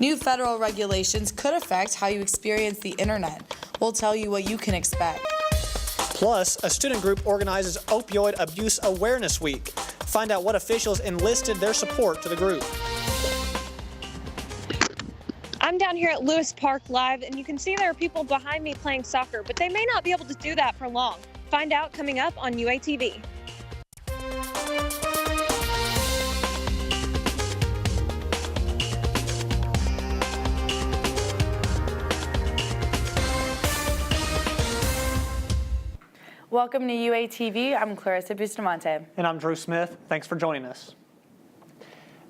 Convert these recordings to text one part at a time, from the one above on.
New federal regulations could affect how you experience the internet. We'll tell you what you can expect. Plus, a student group organizes Opioid Abuse Awareness Week. Find out what officials enlisted their support to the group. I'm down here at Lewis Park Live, and you can see there are people behind me playing soccer, but they may not be able to do that for long. Find out coming up on UATV. Welcome to UATV. I'm Clarissa Bustamante. And I'm Drew Smith. Thanks for joining us.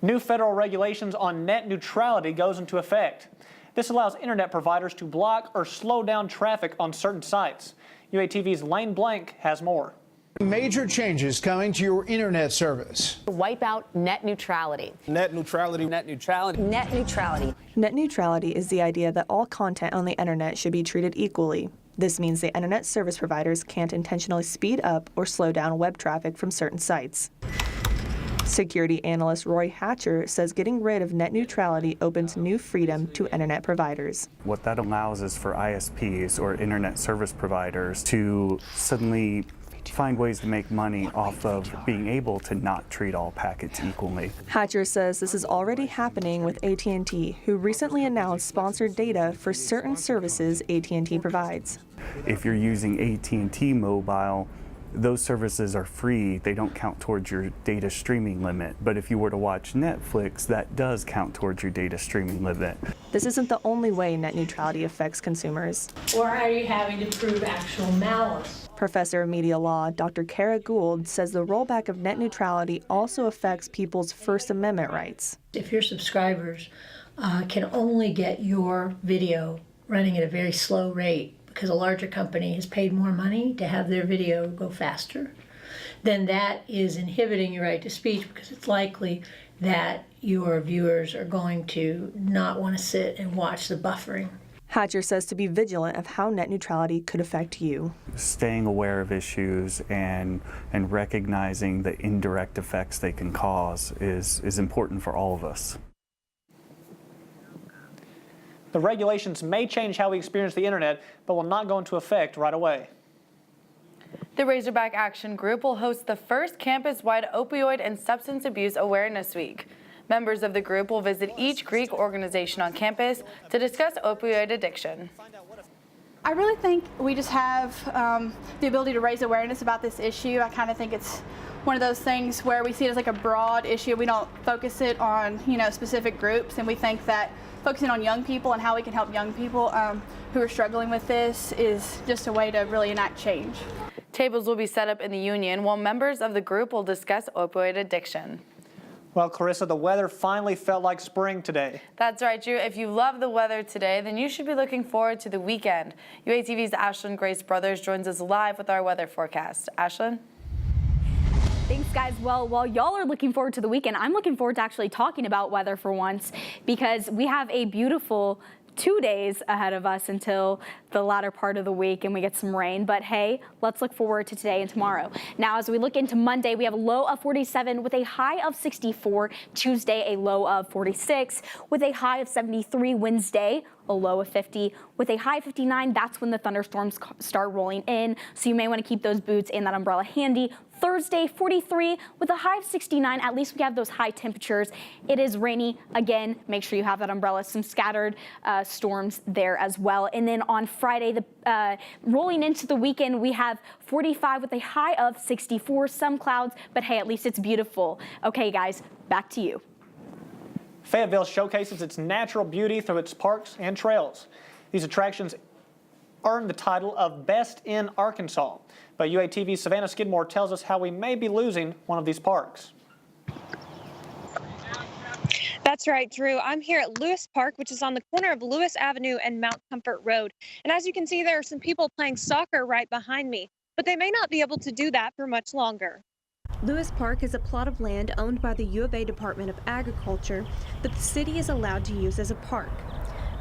New federal regulations on net neutrality goes into effect. This allows internet providers to block or slow down traffic on certain sites. UATV's Lane Blank has more. Major changes coming to your internet service. Wipe out net neutrality. Net neutrality. Net neutrality. Net neutrality. Net neutrality is the idea that all content on the internet should be treated equally. This means the internet service providers can't intentionally speed up or slow down web traffic from certain sites. Security analyst Roy Hatcher says getting rid of net neutrality opens new freedom to internet providers. What that allows is for ISPs or internet service providers to suddenly find ways to make money off of being able to not treat all packets equally. Hatcher says this is already happening with AT&T, who recently announced sponsored data for certain services AT&T provides. If you're using AT&T Mobile, those services are free. They don't count towards your data streaming limit. But if you were to watch Netflix, that does count towards your data streaming limit. This isn't the only way net neutrality affects consumers. Or are you having to prove actual malice? Professor of Media Law Dr. Kara Gould says the rollback of net neutrality also affects people's First Amendment rights. If your subscribers can only get your video running at a very slow rate because a larger company has paid more money to have their video go faster, then that is inhibiting your right to speech, because it's likely that your viewers are going to not want to sit and watch the buffering. Hatcher says to be vigilant of how net neutrality could affect you. Staying aware of issues and recognizing the indirect effects they can cause is important for all of us. The regulations may change how we experience the internet, but will not go into effect right away. The Razorback Action Group will host the first campus-wide opioid and substance abuse awareness week. Members of the group will visit each Greek organization on campus to discuss opioid addiction. I really think we just have the ability to raise awareness about this issue. I kind of think it's one of those things where we see it as like a broad issue. We don't focus it on, specific groups, and we think that focusing on young people and how we can help young people who are struggling with this is just a way to really enact change. Tables will be set up in the union while members of the group will discuss opioid addiction. Well, Clarissa, the weather finally felt like spring today. That's right, Drew. If you love the weather today, then you should be looking forward to the weekend. UATV's Ashlyn Grace Brothers joins us live with our weather forecast. Ashlyn? Thanks, guys. Well, while y'all are looking forward to the weekend, I'm looking forward to actually talking about weather for once, because we have a beautiful 2 days ahead of us until the latter part of the week and we get some rain. But hey, let's look forward to today and tomorrow. Now, as we look into Monday, we have a low of 47 with a high of 64. Tuesday, a low of 46 with a high of 73. Wednesday, a low of 50 with a high of 59. That's when the thunderstorms start rolling in, so you may want to keep those boots and that umbrella handy. Thursday, 43 with a high of 69. At least we have those high temperatures. It is rainy again. Make sure you have that umbrella. Some scattered storms there as well. And then on Friday, rolling into the weekend, we have 45 with a high of 64. Some clouds, but hey, at least it's beautiful. Okay, guys, back to you. Fayetteville showcases its natural beauty through its parks and trails. These attractions earned the title of Best in Arkansas. But UATV's Savannah Skidmore tells us how we may be losing one of these parks. That's right, Drew. I'm here at Lewis Park, which is on the corner of Lewis Avenue and Mount Comfort Road. And as you can see, there are some people playing soccer right behind me, but they may not be able to do that for much longer. Lewis Park is a plot of land owned by the U of A Department of Agriculture that the city is allowed to use as a park.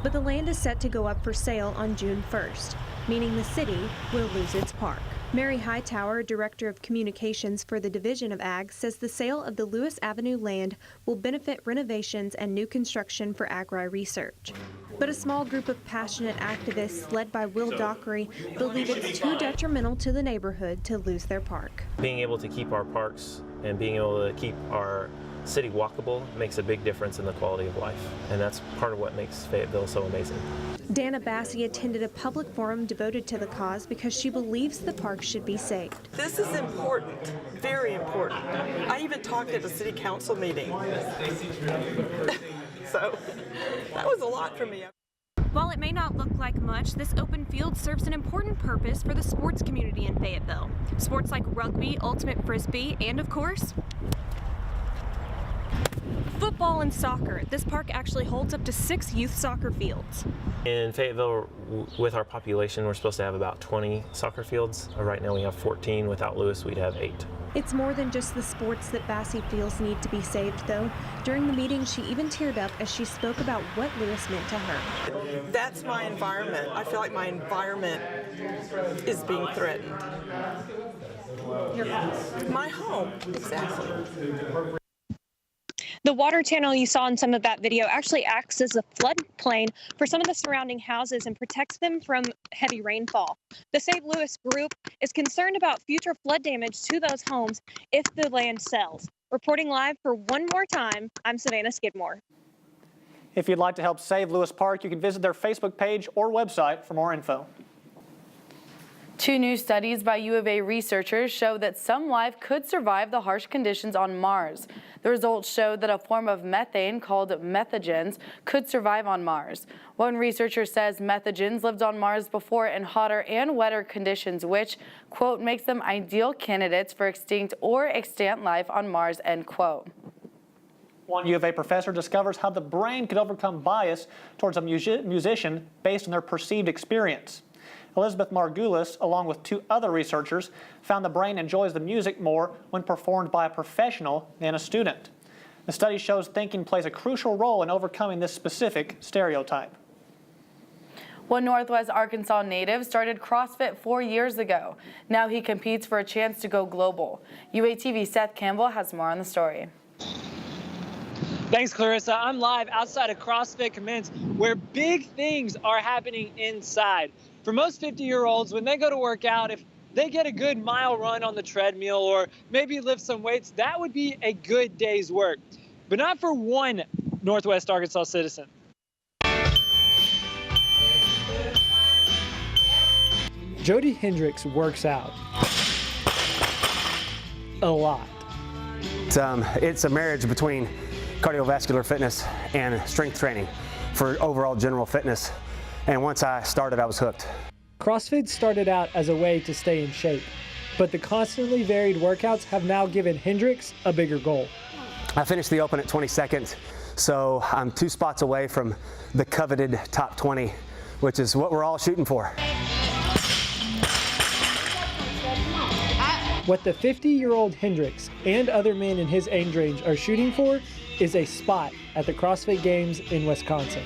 But the land is set to go up for sale on June 1st, meaning the city will lose its park. Mary Hightower, Director of Communications for the Division of Ag, says the sale of the Lewis Avenue land will benefit renovations and new construction for agri-research. But a small group of passionate activists led by Will Dockery believe it's too detrimental to the neighborhood to lose their park. Being able to keep our parks and being able to keep our city walkable makes a big difference in the quality of life, and that's part of what makes Fayetteville so amazing. Dana Bassey attended a public forum devoted to the cause because she believes the park should be saved. This is important, very important. I even talked at a city council meeting. So that was a lot for me. While it may not look like much, this open field serves an important purpose for the sports community in Fayetteville. Sports like rugby, ultimate frisbee, and of course, football and soccer. This park actually holds up to 6 youth soccer fields. In Fayetteville, with our population, we're supposed to have about 20 soccer fields. Right now we have 14. Without Lewis, we'd have 8. It's more than just the sports that Bassey feels need to be saved, though. During the meeting, she even teared up as she spoke about what Lewis meant to her. That's my environment. I feel like my environment is being threatened. My home, exactly. The water channel you saw in some of that video actually acts as a floodplain for some of the surrounding houses and protects them from heavy rainfall. The Save Lewis group is concerned about future flood damage to those homes if the land sells. Reporting live for one more time, I'm Savannah Skidmore. If you'd like to help save Lewis Park, you can visit their Facebook page or website for more info. 2 new studies by U of A researchers show that some life could survive the harsh conditions on Mars. The results show that a form of methane called methogens could survive on Mars. One researcher says methogens lived on Mars before in hotter and wetter conditions, which, quote, makes them ideal candidates for extinct or extant life on Mars, end quote. One U of A professor discovers how the brain could overcome bias towards a musician based on their perceived experience. Elizabeth Margulis, along with 2 other researchers, found the brain enjoys the music more when performed by a professional than a student. The study shows thinking plays a crucial role in overcoming this specific stereotype. One Northwest Arkansas native started CrossFit 4 years ago. Now he competes for a chance to go global. UATV's Seth Campbell has more on the story. Thanks, Clarissa. I'm live outside of CrossFit Commence, where big things are happening inside. For most 50-year-olds, when they go to work out, if they get a good mile run on the treadmill or maybe lift some weights, that would be a good day's work. But not for one Northwest Arkansas citizen. Jody Hendricks works out a lot. It's a marriage between cardiovascular fitness and strength training for overall general fitness. And once I started, I was hooked. CrossFit started out as a way to stay in shape, but the constantly varied workouts have now given Hendricks a bigger goal. I finished the Open at 22nd, so I'm 2 spots away from the coveted top 20, which is what we're all shooting for. What the 50-year-old Hendricks and other men in his age range are shooting for is a spot at the CrossFit Games in Wisconsin.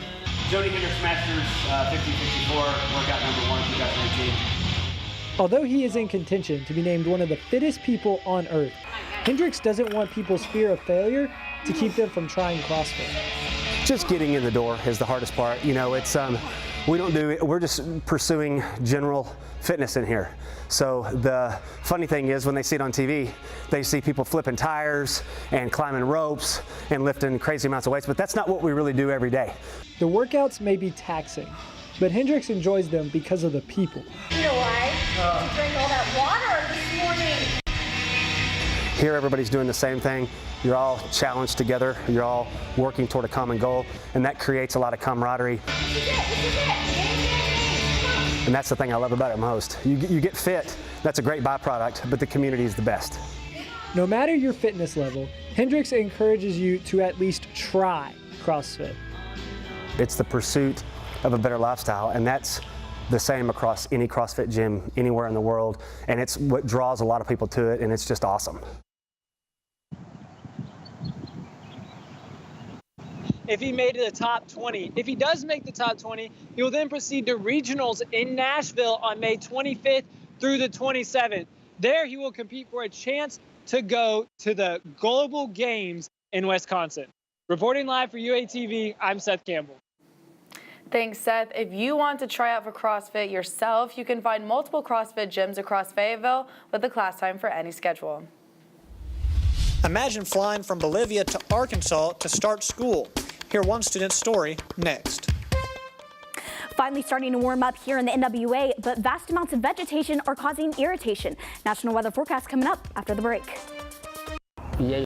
Jody Hendricks Masters 50-54, workout number 1, 2018. Although he is in contention to be named one of the fittest people on earth, Hendricks doesn't want people's fear of failure to keep them from trying CrossFit. Just getting in the door is the hardest part. You know, it's we're just pursuing general fitness in here. So the funny thing is when they see it on TV, they see people flipping tires and climbing ropes and lifting crazy amounts of weights, but that's not what we really do every day. The workouts may be taxing, but Hendricks enjoys them because of the people. You know why? You drank all that water this morning. Here everybody's doing the same thing. You're all challenged together. You're all working toward a common goal, and that creates a lot of camaraderie. And that's the thing I love about it most. You get fit, that's a great byproduct, but the community is the best. No matter your fitness level, Hendricks encourages you to at least try CrossFit. It's the pursuit of a better lifestyle, and that's the same across any CrossFit gym anywhere in the world, and it's what draws a lot of people to it, and it's just awesome. If he made it the top 20. If he does make the top 20, he will then proceed to regionals in Nashville on May 25th through the 27th. There he will compete for a chance to go to the Global Games in Wisconsin. Reporting live for UATV, I'm Seth Campbell. Thanks, Seth. If you want to try out for CrossFit yourself, you can find multiple CrossFit gyms across Fayetteville with a class time for any schedule. Imagine flying from Bolivia to Arkansas to start school. Hear one student's story next. Finally starting to warm up here in the NWA, but vast amounts of vegetation are causing irritation. National weather forecast coming up after the break. Yeah.